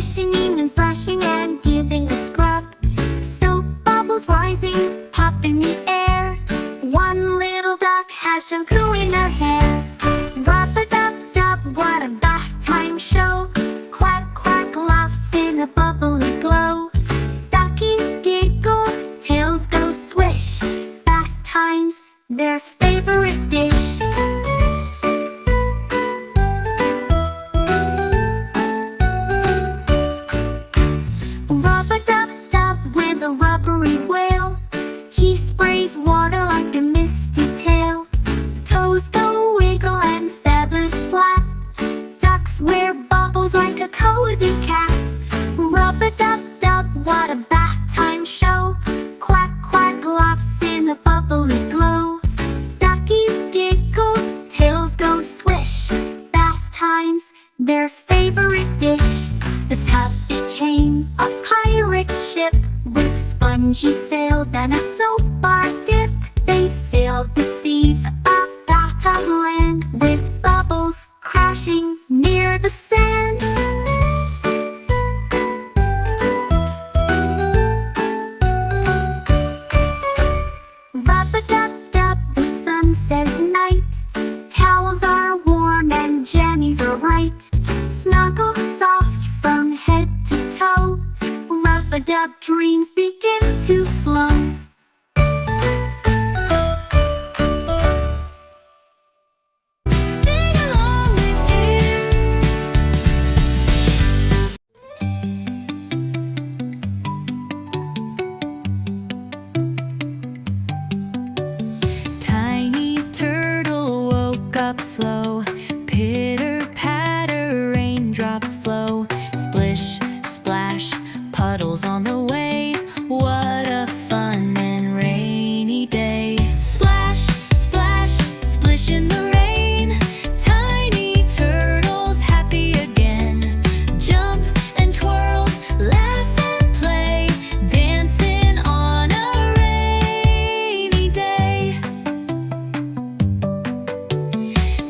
splishing and splashing and giving a scrub. Soap bubbles rising, pop in the air. One little duck has shampoo in her hair. Rub-a-dub-dub, what a bath time show. Quack, quack, laughs in a bubbly glow. Duckies giggle, tails go swish. Bath time's their favorite dish. Rub-a-dub-dub with a rubbery whale. He sprays water like a misty tail. Toes go wiggle and feathers flap. Ducks wear bubbles like a cozy cap. Rub-a-dub-dub, what a bath time show. Quack, quack, laughs in a bubbly glow. Duckies giggle, tails go swish. Bath time's their favorite dish. The tub became a pirate ship with spongy sails and a soap bar dip. They sailed the seas of Bathtub Land with bubbles crashing near the sand. Rub-a-dub-dub, the sun says night. Towels are warm and jammies are right. Snuggle soft from head to toe. Rub-a-dub, dreams begin to flow. Sing along with kids. Tiny turtle woke up slow. Pitter patter, raindrops flow. Splish, splash, puddles on the way. What a fun and rainy day. Splash, splash, splish in the rain. Tiny turtles happy again. Jump and twirl, laugh and play. Dancing on a rainy day.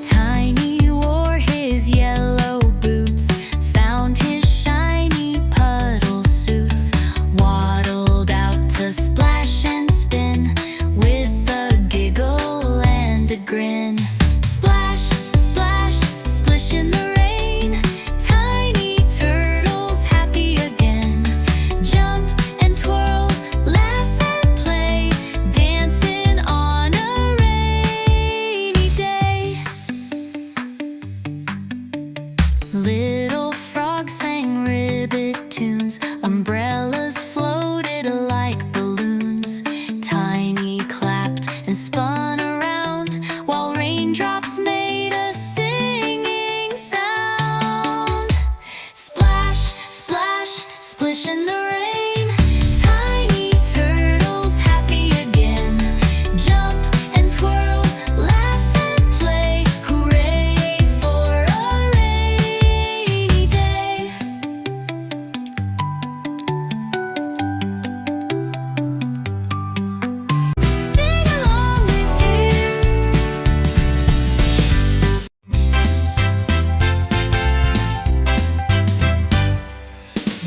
Tiny wore his yellow boots. Found his shiny puddle suits. Waddled out to splash and spin with a giggle and a grin. Splash, splash, splish in the rain. Tiny turtles happy again. Jump and twirl, laugh and play. Dancing on a rainy day. Little frogs sang ribbit tunes. Umbrellas floated like balloons. Tiny clapped and spun around while raindrops made a singing sound. Splash, splash, splish in the rain. Tiny turtles happy again. Jump and twirl, laugh and play. Hooray for a rainy day. Sing along with kids.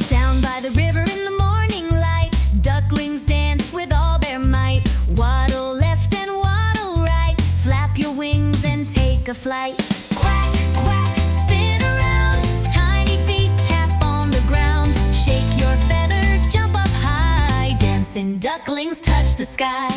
Down by the river in the morning light, ducklings dance with all their might. Waddle left and waddle right. Flap your wings and take a flight. Quack, quack, spin around. Tiny feet tap on the ground. Shake your feathers, jump up high. Dancing ducklings touch the sky.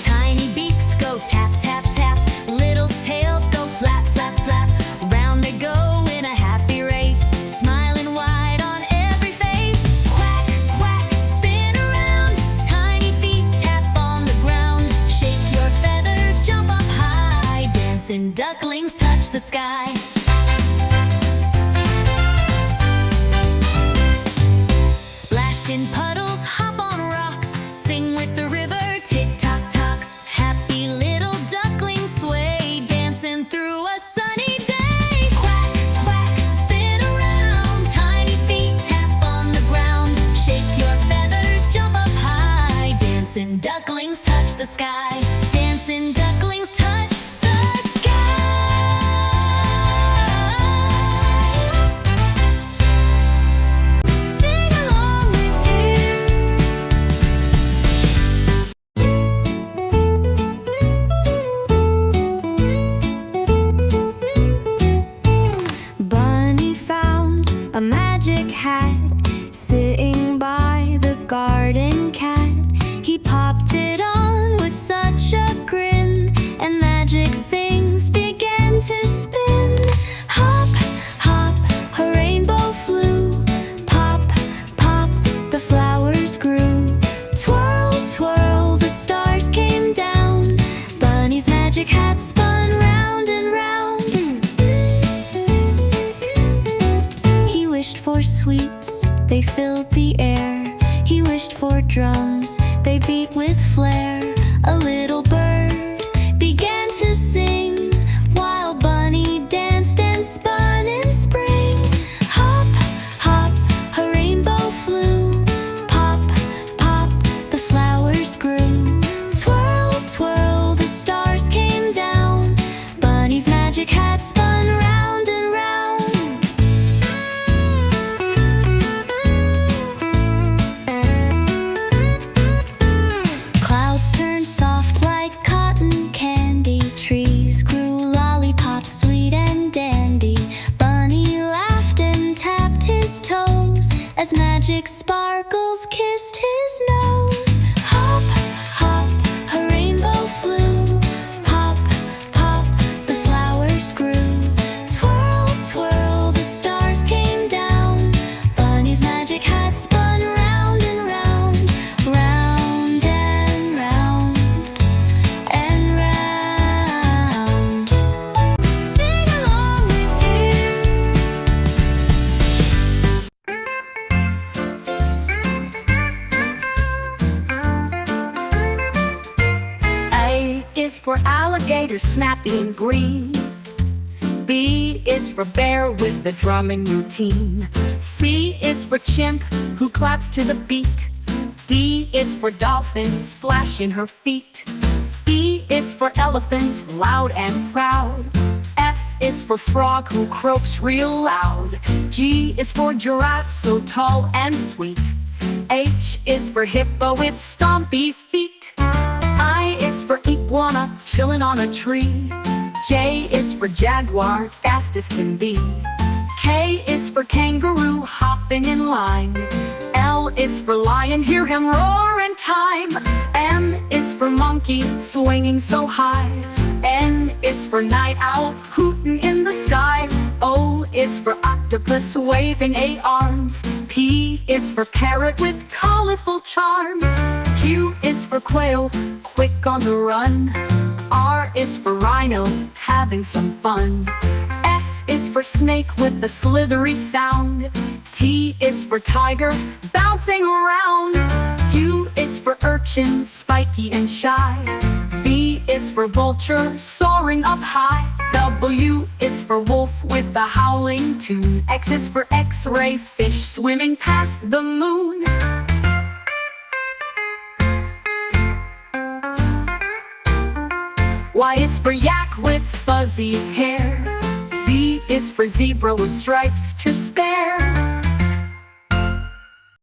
Tiny beaks go tap, tap, tap. Little tails go flap, flap, flap. Round they go in a happy race, smiling wide on every face. Quack, quack, spin around. Tiny feet tap on the ground. Shake your feathers, jump up high. Dancing ducklings touch the sky. Splash in puddles, hop on rocks. Sing with the river, tick-tock tocks. Happy little ducklings sway, dancing through a sunny day. Quack, quack, spin around. Tiny feet tap on the ground. Shake your feathers, jump up high. Dancing ducklings touch the sky. Dancing ducklings touch the sky. to spin. Hop, hop, a rainbow flew. Pop, pop, the flowers grew. Twirl, twirl, the stars came down. Bunny's magic hat spun round and round. He wished for sweets, they filled the air. He wished for drums, they beat with flair. A little bird began to sing, while Bunny danced and spun in spring. Hop, hop, a rainbow flew. Pop, pop, the flowers grew. Twirl, twirl, the stars came down. Bunny's magic hat spun round and round. Clouds turned soft like cotton candy. Trees grew lollipops sweet and dandy. Bunny laughed and tapped his toes as magic sparkles kissed his nose. Hop, hop, a rainbow flew. Pop, pop, the flowers grew. Twirl, twirl, the stars came down. Bunny's magic hat spun round and round. Round and round and round. Sing along with kids. A is for alligator, snappy and green. B is for bear with the drumming routine. C is for chimp, who claps to the beat. D is for dolphin, splashing her feet. E is for elephant, loud and proud. F is for frog, who croaks real loud. G is for giraffe, so tall and sweet. H is for hippo with stompy feet. I is for iguana, chillin' on a tree. J is for jaguar, fast as can be. K is for kangaroo, hopping in line. L is for lion, hear him roar in time. M is for monkey, swinging so high. N is for night owl, hooting in the sky. O is for octopus, waving 8 arms. P is for parrot with colorful charms. Q is for quail, quick on the run. R is for rhino, having some fun. S is for snake with a slithery sound. T is for tiger, bouncing around. U is for urchin, spiky and shy. V is for vulture, soaring up high. W is for wolf with a howling tune. X is for x-ray fish, swimming past the moon. Y is for yak with fuzzy hair. Z is for zebra with stripes to